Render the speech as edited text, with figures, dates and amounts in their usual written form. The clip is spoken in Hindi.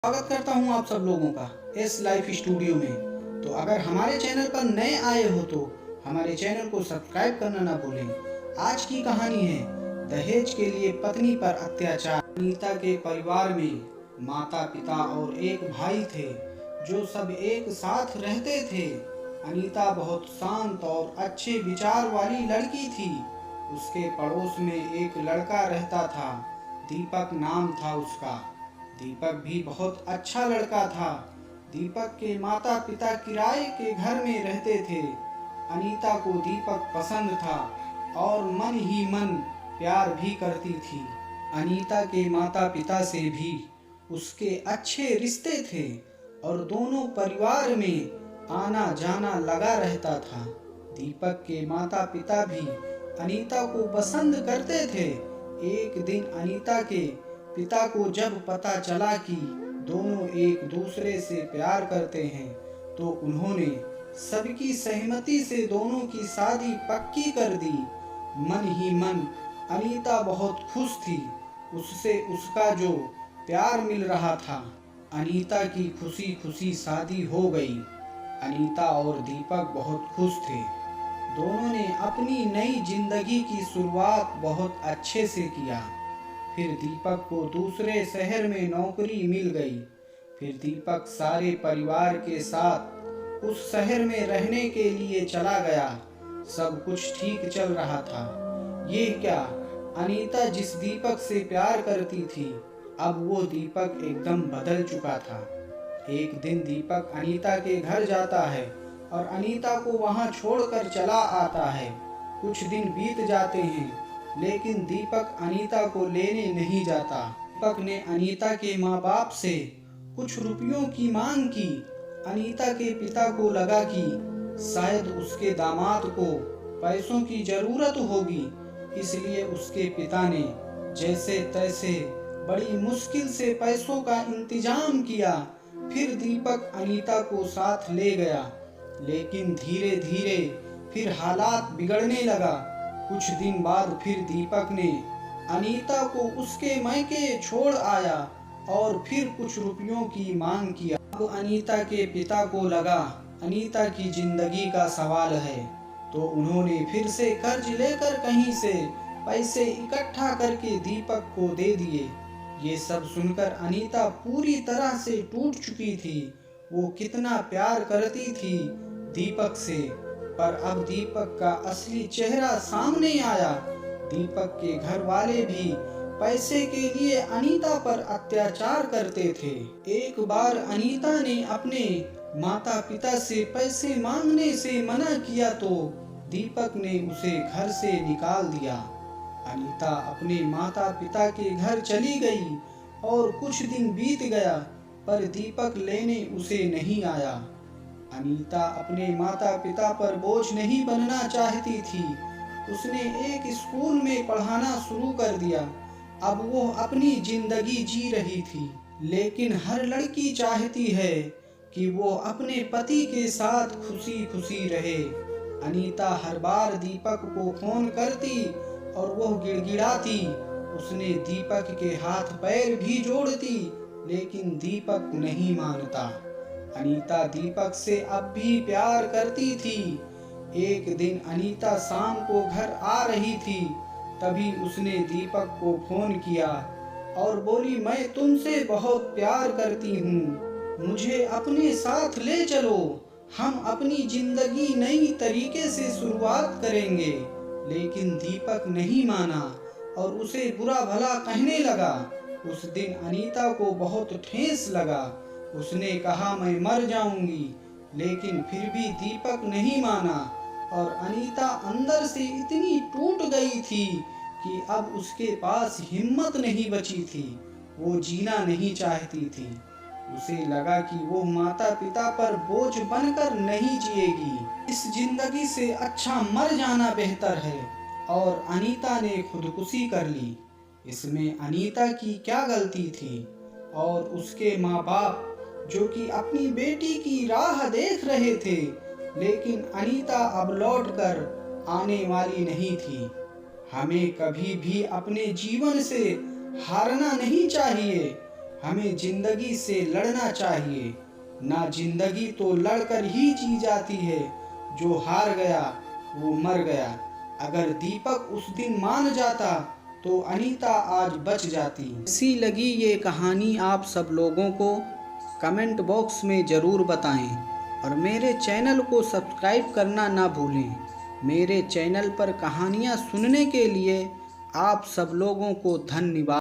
स्वागत करता हूं आप सब लोगों का एस लाइफ स्टूडियो में। तो अगर हमारे चैनल पर नए आए हो तो हमारे चैनल को सब्सक्राइब करना ना भूलें। आज की कहानी है दहेज के लिए पत्नी पर अत्याचार। अनीता के परिवार में माता पिता और एक भाई थे जो सब एक साथ रहते थे। अनीता बहुत शांत और अच्छे विचार वाली लड़की थी। उसके पड़ोस में एक लड़का रहता था, दीपक नाम था उसका। दीपक भी बहुत अच्छा लड़का था। दीपक के माता पिता किराए के घर में रहते थे। अनीता को दीपक पसंद था और मन ही मन प्यार भी करती थी। अनीता के माता पिता से भी उसके अच्छे रिश्ते थे और दोनों परिवार में आना जाना लगा रहता था। दीपक के माता पिता भी अनीता को पसंद करते थे। एक दिन अनीता के पिता को जब पता चला कि दोनों एक दूसरे से प्यार करते हैं तो उन्होंने सबकी सहमति से दोनों की शादी पक्की कर दी। मन ही मन अनीता बहुत खुश थी। उससे उसका जो प्यार मिल रहा था। अनीता की खुशी खुशी शादी हो गई। अनीता और दीपक बहुत खुश थे। दोनों ने अपनी नई जिंदगी की शुरुआत बहुत अच्छे से किया। फिर दीपक को दूसरे शहर में नौकरी मिल गई। फिर दीपक सारे परिवार के साथ उस शहर में रहने के लिए चला गया। सब कुछ ठीक चल रहा था। ये क्या, अनीता जिस दीपक से प्यार करती थी अब वो दीपक एकदम बदल चुका था। एक दिन दीपक अनीता के घर जाता है और अनीता को वहां छोड़कर चला आता है। कुछ दिन बीत जाते हैं लेकिन दीपक अनीता को लेने नहीं जाता। दीपक ने अनीता के माँ बाप से कुछ रुपयों की मांग की। अनीता के पिता को लगा कि शायद उसके दामाद को पैसों की जरूरत होगी, इसलिए उसके पिता ने जैसे तैसे बड़ी मुश्किल से पैसों का इंतजाम किया। फिर दीपक अनीता को साथ ले गया, लेकिन धीरे धीरे फिर हालात बिगड़ने लगा। कुछ दिन बाद फिर दीपक ने अनीता को उसके मायके छोड़ आया और फिर कुछ रुपयों की मांग किया। अब अनीता के पिता को लगा अनीता की जिंदगी का सवाल है, तो उन्होंने फिर से कर्ज लेकर कहीं से पैसे इकट्ठा करके दीपक को दे दिए। ये सब सुनकर अनीता पूरी तरह से टूट चुकी थी। वो कितना प्यार करती थी दीपक से, पर अब दीपक का असली चेहरा सामने आया। दीपक के घर वाले भी पैसे के लिए अनीता पर अत्याचार करते थे। एक बार अनीता ने अपने माता पिता से पैसे मांगने से मना किया तो दीपक ने उसे घर से निकाल दिया। अनीता अपने माता पिता के घर चली गई और कुछ दिन बीत गया पर दीपक लेने उसे नहीं आया। अनीता अपने माता पिता पर बोझ नहीं बनना चाहती थी। उसने एक स्कूल में पढ़ाना शुरू कर दिया। अब वो अपनी जिंदगी जी रही थी, लेकिन हर लड़की चाहती है कि वो अपने पति के साथ खुशी खुशी रहे। अनीता हर बार दीपक को फोन करती और वो गिड़गिड़ाती। उसने दीपक के हाथ पैर भी जोड़ती, लेकिन दीपक नहीं मानता। अनीता दीपक से अब भी प्यार करती थी। एक दिन अनीता शाम को घर आ रही थी, तभी उसने दीपक को फोन किया और बोली, मैं तुमसे बहुत प्यार करती हूँ, मुझे अपने साथ ले चलो, हम अपनी जिंदगी नई तरीके से शुरुआत करेंगे। लेकिन दीपक नहीं माना और उसे बुरा भला कहने लगा। उस दिन अनीता को बहुत ठेस लगा। उसने कहा, मैं मर जाऊंगी, लेकिन फिर भी दीपक नहीं माना और अनीता अंदर से इतनी टूट गई थी कि अब उसके पास हिम्मत नहीं बची थी। वो जीना नहीं चाहती थी। उसे लगा कि वो माता पिता पर बोझ बनकर नहीं जिएगी। इस जिंदगी से अच्छा मर जाना बेहतर है और अनीता ने खुदकुशी कर ली। इसमें अनीता की क्या गलती थी? और उसके माँ बाप जो कि अपनी बेटी की राह देख रहे थे, लेकिन अनीता अब लौट कर आने वाली नहीं थी। हमें कभी भी अपने जीवन से हारना नहीं चाहिए। हमें जिंदगी से लड़ना चाहिए, ना जिंदगी तो लड़कर ही जी जाती है, जो हार गया वो मर गया। अगर दीपक उस दिन मान जाता तो अनीता आज बच जाती। कैसी लगी ये कहानी आप सब लोगों को कमेंट बॉक्स में ज़रूर बताएं और मेरे चैनल को सब्सक्राइब करना ना भूलें। मेरे चैनल पर कहानियाँ सुनने के लिए आप सब लोगों को धन्यवाद।